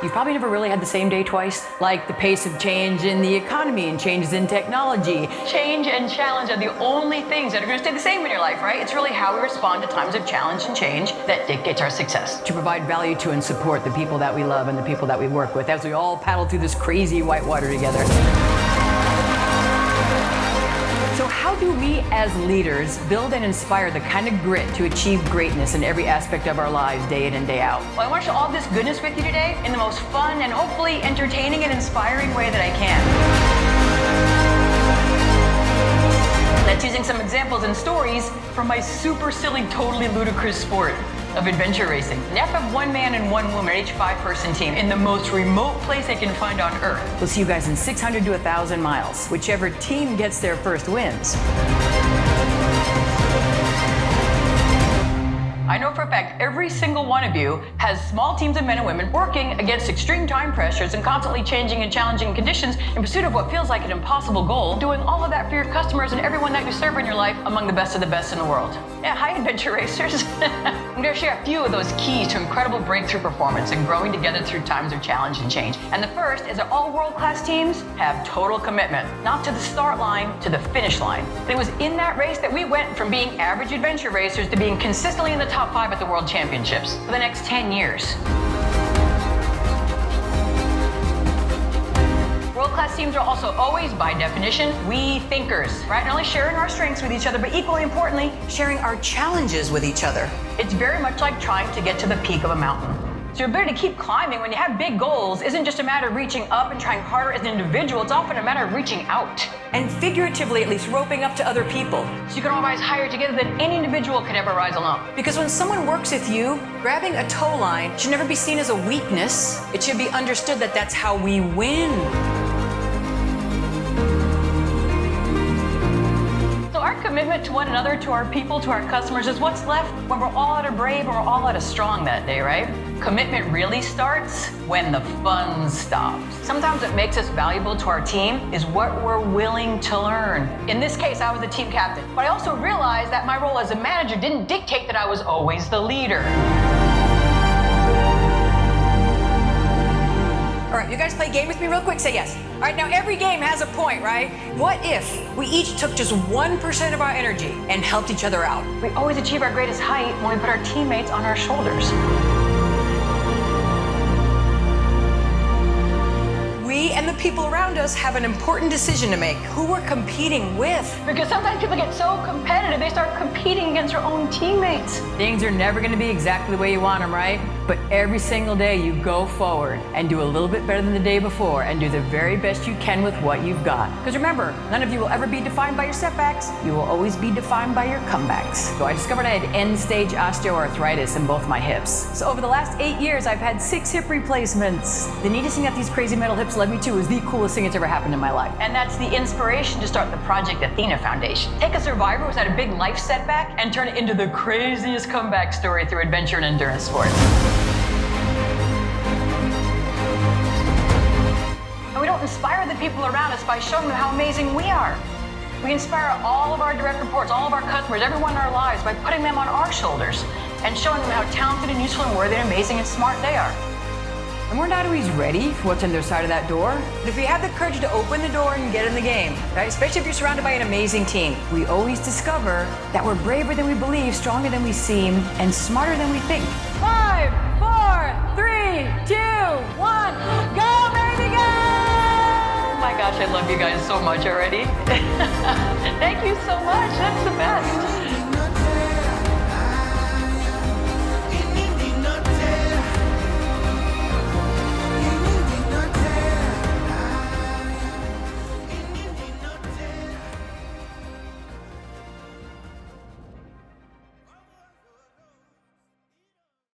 You've probably never really had the same day twice, like the pace of change in the economy and changes in technology. Change and challenge are the only things that are going to stay the same in your life, right? It's really how we respond to times of challenge and change that dictates our success. To provide value to and support the people that we love and the people that we work with as we all paddle through this crazy whitewater together. So how do we as leaders build and inspire the kind of grit to achieve greatness in every aspect of our lives day in and day out? Well, I want to share all this goodness with you today in the most fun and hopefully entertaining and inspiring way that I can. That's using some examples and stories from my super silly, totally ludicrous sport of adventure racing. Now have one man and one woman, each 5-person team, in the most remote place they can find on Earth. We'll see you guys in 600 to 1,000 miles. Whichever team gets there first wins. I know for a fact every single one of you has small teams of men and women working against extreme time pressures and constantly changing and challenging conditions in pursuit of what feels like an impossible goal, doing all of that for your customers and everyone that you serve in your life among the best of the best in the world. Yeah, hi adventure racers. I'm going to share a few of those keys to incredible breakthrough performance and growing together through times of challenge and change. And the first is that all world-class teams have total commitment, not to the start line, to the finish line. It was in that race that we went from being average adventure racers to being consistently in the top 5 at the World Championships for the next 10 years. World-class teams are also always, by definition, we thinkers, right? Not only sharing our strengths with each other, but equally importantly, sharing our challenges with each other. It's very much like trying to get to the peak of a mountain. So your ability to keep climbing when you have big goals isn't just a matter of reaching up and trying harder as an individual, it's often a matter of reaching out. And figuratively, at least, roping up to other people. So you can all rise higher together than any individual could ever rise alone. Because when someone works with you, grabbing a tow line should never be seen as a weakness. It should be understood that that's how we win. Our commitment to one another, to our people, to our customers is what's left when we're all out of brave and we're all out of strong that day, right? Commitment really starts when the fun stops. Sometimes what makes us valuable to our team is what we're willing to learn. In this case, I was the team captain, but I also realized that my role as a manager didn't dictate that I was always the leader. All right, you guys play a game with me real quick? Say yes. All right, now every game has a point, right? What if we each took just 1% of our energy and helped each other out? We always achieve our greatest height when we put our teammates on our shoulders. We and the people around us have an important decision to make, who we're competing with. Because sometimes people get so competitive, they start competing against their own teammates. Things are never going to be exactly the way you want them, right? But every single day you go forward and do a little bit better than the day before and do the very best you can with what you've got. Because remember, none of you will ever be defined by your setbacks. You will always be defined by your comebacks. So I discovered I had end-stage osteoarthritis in both my hips. So over the last 8 years, I've had 6 hip replacements. The neatest thing that these crazy metal hips led me to is the coolest thing that's ever happened in my life. And that's the inspiration to start the Project Athena Foundation. Take a survivor who's had a big life setback and turn it into the craziest comeback story through adventure and endurance sports. And we don't inspire the people around us by showing them how amazing we are. We inspire all of our direct reports, all of our customers, everyone in our lives by putting them on our shoulders and showing them how talented and useful and worthy and amazing and smart they are. And we're not always ready for what's on the other side of that door. But if we have the courage to open the door and get in the game, right? Especially if you're surrounded by an amazing team, we always discover that we're braver than we believe, stronger than we seem, and smarter than we think. 5, 4, 3, 2, 1, go, baby, go! Oh my gosh, I love you guys so much already. Thank you so much. That's the best.